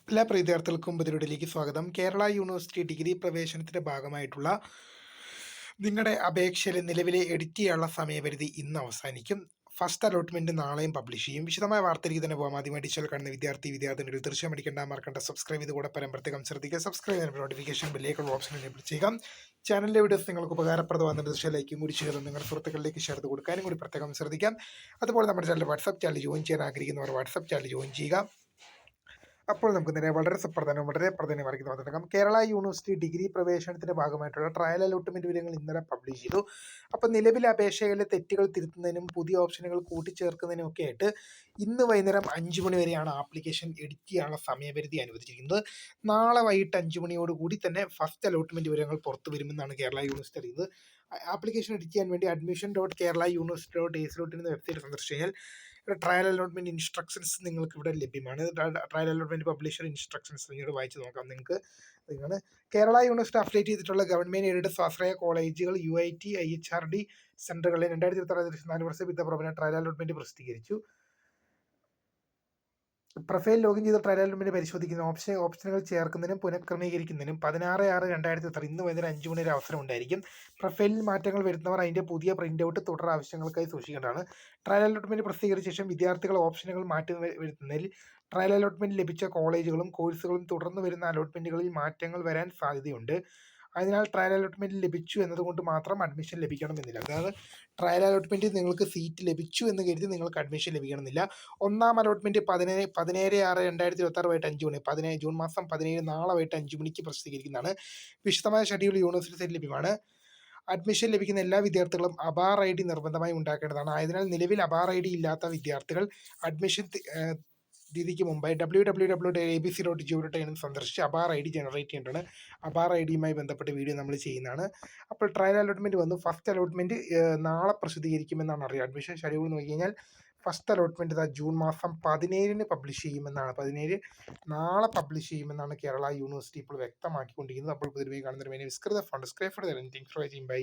എല്ലാ വിദ്യാർത്ഥികൾക്കും പുതിയൊരുവിലേക്ക് സ്വാഗതം. കേരള യൂണിവേഴ്സിറ്റി ഡിഗ്രി പ്രവേശനത്തിന്റെ ഭാഗമായിട്ടുള്ള നിങ്ങളുടെ അപേക്ഷയിൽ നിലവിലെ എഡിറ്റ് ചെയ്യാനുള്ള സമയപരിധി ഇന്ന് അവസാനിക്കും. ഫസ്റ്റ് അലോട്ട്മെന്റ് നാളെയും പബ്ലിഷ് ചെയ്യും. വിശദമായ വാർത്തയിലേക്ക് തന്നെ പോകാം. ആദ്യമായി ഡിജിറ്റൽ കാണുന്ന വിദ്യാർത്ഥിനികൾ തീർച്ചയായും അടിക്കേണ്ട മറക്കണ്ട സബ്സ്ക്രൈബ് ചെയ്ത് കൂടെ പ്രത്യേകം ശ്രദ്ധിക്കുക. സബ്സ്ക്രൈബ് ചെയ്യുന്ന നോട്ടിഫിക്കേഷൻ ബെല്ലേക്കുള്ള ഓപ്ഷൻ എനേബിൾ ചെയ്യുക. ചാനലിലെ വീഡിയോസ് നിങ്ങൾക്ക് ഉപകാരപ്രദമാകുന്ന തീർച്ചയായും ലൈക്കും കൂടി ചെയ്ത് നിങ്ങളുടെ സുഹൃത്തുക്കളിലേക്ക് ഷെയർ ചെയ്ത് കൊടുക്കാനും കൂടി പ്രത്യേകം ശ്രദ്ധിക്കാം. അതുപോലെ നമ്മുടെ ചാനൽ വാട്സ്ആപ്പ് ചാനൽ ജോയിൻ ചെയ്യാൻ ആഗ്രഹിക്കുന്നവർ വാട്സ്ആപ്പ് ചാനൽ ജോയിൻ ചെയ്യുക. അപ്പോൾ നമുക്ക് നേരെ വളരെ പ്രാധാന്യമറിയിക്കുന്ന തുടങ്ങാം. കേരള യൂണിവേഴ്സിറ്റി ഡിഗ്രി പ്രവേശനത്തിന്റെ ഭാഗമായിട്ടുള്ള ട്രയൽ അലോട്ട്മെന്റ് വിവരങ്ങൾ ഇന്നലെ പബ്ലിഷ് ചെയ്തു. അപ്പോൾ നിലവിലെ അപേക്ഷയിലെ തെറ്റുകൾ തിരുത്തുന്നതിനും പുതിയ ഓപ്ഷനുകൾ കൂട്ടിച്ചേർക്കുന്നതിനും ഒക്കെ ആയിട്ട് ഇന്ന് വൈകുന്നേരം 5 മണി വരെയാണ് ആപ്ലിക്കേഷൻ എഡിറ്റ് ചെയ്യാനുള്ള സമയപരിധി അനുവദിച്ചിരിക്കുന്നത്. നാളെ വൈകിട്ട് 5 മണിയോടുകൂടി തന്നെ ഫസ്റ്റ് അലോട്ട്മെന്റ് വിവരങ്ങൾ പുറത്തു വരുമെന്നാണ് കേരള യൂണിവേഴ്സിറ്റി അറിയുന്നത്. ആപ്ലിക്കേഷൻ എഡിറ്റ് ചെയ്യാൻ വേണ്ടി admission.keralauniversity.ac.in എന്ന വെബ്സൈറ്റ് സന്ദർശിച്ചു കഴിഞ്ഞാൽ ട്രയൽ അലോട്ട്മെന്റ് ഇൻസ്ട്രക്ഷൻസ് നിങ്ങൾക്ക് ഇവിടെ ലഭ്യമാണ്. ട്രയൽ അലോട്ട്മെന്റ് പബ്ലിഷർ ഇൻസ്ട്രക്ഷൻസ് പിന്നീട് വായിച്ച് നോക്കാം. നിങ്ങൾ കേരള യൂണിവേഴ്സിറ്റി അഫിലിയേറ്റ് ചെയ്തിട്ടുള്ള ഗവൺമെന്റ് എയ്ഡഡ് സ്വാശ്രയ കോളേജുകൾ UIT IHRD സെന്ററുകളിൽ 2024 വർഷം വിദ്യാഭ്യാസ ട്രയൽ അലോട്ട്മെന്റ് പ്രസിദ്ധീകരിച്ചു. പ്രൊഫൈൽ ലോഗിൻ ചെയ്ത ട്രയൽ അലോട്ട്മെന്റ് പരിശോധിക്കുന്ന ഓപ്ഷനുകൾ ചേർക്കുന്നതിനും പുനഃക്രമീകരിക്കുന്നതിനും 16/6/2023 ഇന്ന് വൈകുന്നേരം 5 മണി വരെ അവസരം ഉണ്ടായിരിക്കും. പ്രൊഫൈലിൽ മാറ്റങ്ങൾ വരുത്തുന്നവർ അതിന്റെ പുതിയ പ്രിന്റ് ഔട്ട് തുടർ ആവശ്യങ്ങൾക്കായി സൂക്ഷിക്കേണ്ടതാണ്. ട്രയൽ അലോട്ട്മെന്റ് പ്രസിദ്ധീകരിച്ച ശേഷം വിദ്യാർത്ഥികൾ ഓപ്ഷനുകൾ മാറ്റി വരുത്തുന്നതിൽ ട്രയൽ അലോട്ട്മെന്റ് ലഭിച്ച കോളേജുകളും കോഴ്സുകളും തുടർന്ന് വരുന്ന അലോട്ട്മെന്റുകളിൽ മാറ്റങ്ങൾ വരാൻ സാധ്യതയുണ്ട്. അതിനാൽ ട്രയൽ അലോട്ട്മെന്റ് ലഭിച്ചു എന്നതുകൊണ്ട് മാത്രം അഡ്മിഷൻ ലഭിക്കണമെന്നില്ല. അതായത് ട്രയൽ അലോട്ട്മെന്റ് നിങ്ങൾക്ക് സീറ്റ് ലഭിച്ചു എന്ന് കരുതി നിങ്ങൾക്ക് അഡ്മിഷൻ ലഭിക്കണമെന്നില്ല. ഒന്നാം അലോട്ട്മെന്റ് 17/6/2026 വൈകിട്ട് 5 മണി, ജൂൺ മാസം 17 നാളെ വൈകിട്ട് 5 മണിക്ക് പ്രസിദ്ധീകരിക്കുന്നതാണ്. വിശദമായ ഷെഡ്യൂൾ യൂണിവേഴ്സിറ്റി സൈറ്റിൽ ലഭ്യമാണ്. അഡ്മിഷൻ ലഭിക്കുന്ന എല്ലാ വിദ്യാർത്ഥികളും അബാർ ID നിർബന്ധമായി ഉണ്ടാക്കേണ്ടതാണ്. ആയതിനാൽ നിലവിൽ അബാർ ID ഇല്ലാത്ത വിദ്യാർത്ഥികൾ അഡ്മിഷൻ തീയതിക്ക് മുമ്പായി www.abc.gov.in സന്ദർശിച്ച് അബാർ ID ജനറേറ്റ് ചെയ്യേണ്ടതാണ്. അബാർ IDയുമായി ബന്ധപ്പെട്ട വീഡിയോ നമ്മൾ ചെയ്യുന്നതാണ്. അപ്പോൾ ട്രയൽ അലോട്ട്മെന്റ് വന്നു. ഫസ്റ്റ് അലോട്ട്മെന്റ് നാളെ പ്രസിദ്ധീകരിക്കുമെന്നാണ് അറിയുക. അഡ്മിഷൻ ഷെഡ്യൂൾ നോക്കി കഴിഞ്ഞാൽ ഫസ്റ്റ് അലോട്ട്മെന്റ് ജൂൺ മാസം 17 പബ്ലിഷ് ചെയ്യുമെന്നാണ്. 17 നാളെ പബ്ലിഷ് ചെയ്യുമെന്നാണ് കേരള യൂണിവേഴ്സിറ്റി ഇപ്പോൾ വ്യക്തമാക്കിക്കൊണ്ടിരിക്കുന്നത്. അപ്പോൾ പൊതുവെ കാണുന്നൊരു വിസ്കൃത ഫണ്ട് സ്ക്രൈഫർ ബൈ